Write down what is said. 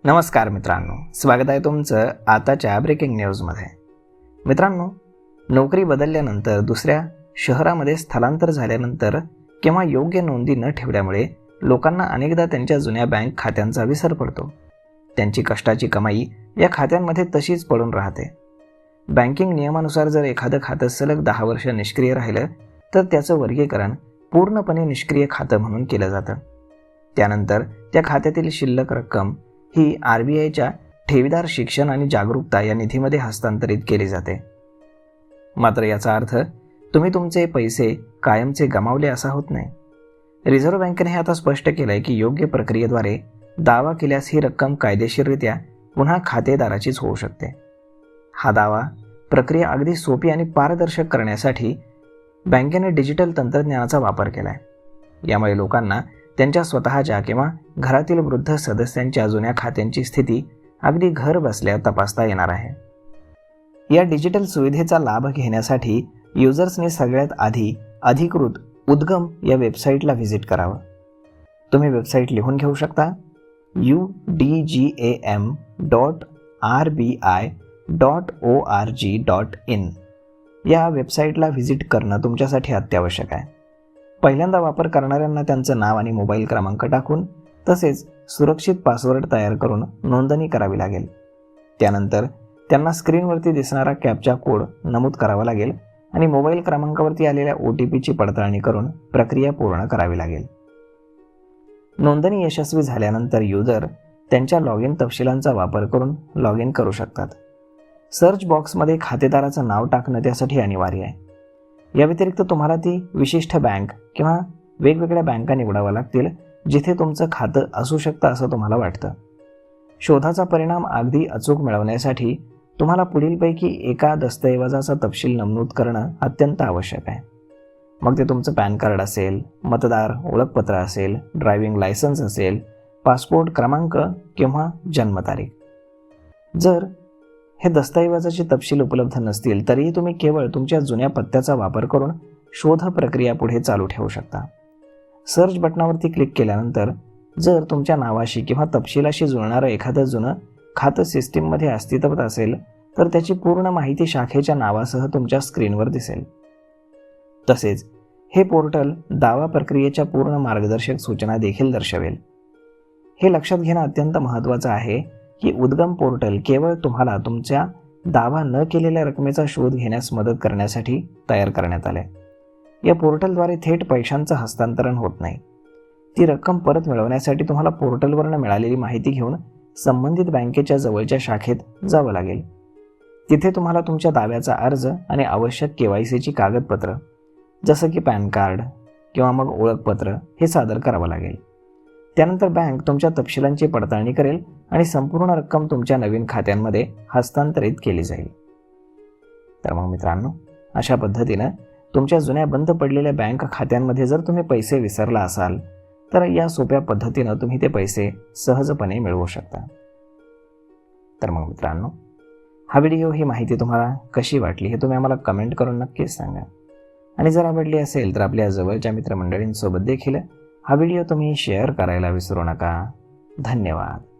नमस्कार मित्रांनो, स्वागत आहे तुमचं आताच्या ब्रेकिंग न्यूजमध्ये. मित्रांनो, नोकरी बदलल्यानंतर दुसऱ्या शहरामध्ये स्थलांतर झाल्यानंतर किंवा योग्य नोंदी न ठेवल्यामुळे लोकांना अनेकदा त्यांच्या जुन्या बँक खात्यांचा विसर पडतो. त्यांची कष्टाची कमाई या खात्यांमध्ये तशीच पडून राहते. बँकिंग नियमानुसार जर एखादं खातं सलग 10 वर्ष निष्क्रिय राहिलं तर त्याचं वर्गीकरण पूर्णपणे निष्क्रिय खातं म्हणून केलं जातं. त्यानंतर त्या खात्यातील शिल्लक रक्कम ही RBIच्या ठेवीदार शिक्षण आणि जागरूकता या निधीमध्ये हस्तांतरित केली जाते. मात्र याचा अर्थ तुम्ही तुमचे पैसे कायमचे गमावले असा होत नाही. रिझर्व्ह बँकेने हे आता स्पष्ट केलं आहे की योग्य प्रक्रियेद्वारे दावा केल्यास ही रक्कम कायदेशीररित्या पुन्हा खातेदाराचीच होऊ शकते. हा दावा प्रक्रिया अगदी सोपी आणि पारदर्शक करण्यासाठी बँकेने डिजिटल तंत्रज्ञानाचा वापर केला आहे. यामुळे लोकांना त्यांच्या स्वतःच्या किंवा घरातील वृद्ध सदस्यांच्या जुन्या खात्यांची स्थिती अगदी घर बसल्या तपासता येणार आहे. या डिजिटल सुविधेचा लाभ घेण्यासाठी युजर्सने सगळ्यात आधी अधिकृत उद्गम या वेबसाईटला व्हिजिट करावं. तुम्ही वेबसाईट लिहून घेऊ शकता. udgam.rbi.org.in या वेबसाईटला व्हिजिट करणं तुमच्यासाठी अत्यावश्यक आहे. पहिल्यांदा वापर करणाऱ्यांना त्यांचं नाव आणि मोबाईल क्रमांक टाकून तसेच सुरक्षित पासवर्ड तयार करून नोंदणी करावी लागेल. त्यानंतर त्यांना स्क्रीनवरती दिसणारा कॅप्चा कोड नमूद करावा लागेल आणि मोबाईल क्रमांकावरती आलेल्या OTPची पडताळणी करून प्रक्रिया पूर्ण करावी लागेल. नोंदणी यशस्वी झाल्यानंतर युजर त्यांच्या लॉग इन तपशिलांचा वापर करून लॉग इन करू शकतात. सर्च बॉक्समध्ये खातेदाराचं नाव टाकणं त्यासाठी अनिवार्य आहे. या व्यतिरिक्त तुम्हाला ती विशिष्ट बँक किंवा वेगवेगळ्या बँका निवडाव्या लागतील जिथे तुमचं खातं असू शकतं असं तुम्हाला वाटतं. शोधाचा परिणाम अगदी अचूक मिळवण्यासाठी तुम्हाला पुढीलपैकी एका दस्तऐवजाचा तपशील नमूद करणं अत्यंत आवश्यक आहे. मग ते तुमचं पॅन कार्ड असेल, मतदार ओळखपत्र असेल, ड्रायव्हिंग लायसन्स असेल, पासपोर्ट क्रमांक किंवा जन्मतारीख. जर हे दस्तऐवजाचे तपशील उपलब्ध नसतील तरीही तुम्ही केवळ तुमच्या जुन्या पत्त्याचा वापर करून शोध प्रक्रिया पुढे चालू ठेवू शकता. सर्च बटनावरती क्लिक केल्यानंतर जर तुमच्या नावाशी किंवा तपशिलाशी जुळणारं एखादं जुनं खातं सिस्टीममध्ये अस्तित्वात असेल तर त्याची पूर्ण माहिती शाखेच्या नावासह तुमच्या स्क्रीनवर दिसेल. तसेच हे पोर्टल दावा प्रक्रियेच्या पूर्ण मार्गदर्शक सूचना देखील दर्शवेल. हे लक्षात घेणं अत्यंत महत्त्वाचं आहे की उद्गम पोर्टल केवळ तुम्हाला तुमच्या दावा न केलेल्या रकमेचा शोध घेण्यास मदत करण्यासाठी तयार करण्यात आले. या पोर्टलद्वारे थेट पैशांचं हस्तांतरण होत नाही. ती रक्कम परत मिळवण्यासाठी तुम्हाला पोर्टलवरनं मिळालेली माहिती घेऊन संबंधित बँकेच्या जवळच्या शाखेत जावं लागेल. तिथे तुम्हाला तुमच्या दाव्याचा अर्ज आणि आवश्यक KYCची कागदपत्र जसं की पॅन कार्ड किंवा मग ओळखपत्र हे सादर करावं लागेल. त्यानंतर बँक तुमच्या तपशिलांची पडताळणी करेल आणि संपूर्ण रक्कम तुमच्या नवीन खात्यांमध्ये हस्तांतरित केली जाईल. तर मग मित्रांनो, अशा पद्धतीनं तुमच्या जुन्या बंद पडलेल्या बँक खात्यांमध्ये जर तुम्ही पैसे विसरला असाल तर या सोप्या पद्धतीनं तुम्ही ते पैसे सहजपणे मिळवू शकता. तर मग मित्रांनो, हा व्हिडिओ ही माहिती तुम्हाला कशी वाटली हे तुम्ही आम्हाला कमेंट करून नक्कीच सांगा. आणि जर आवडली असेल तर आपल्या जवळच्या मित्रमंडळींसोबत देखील हा व्हिडिओ तुम्ही शेअर करायला विसरू नका. धन्यवाद.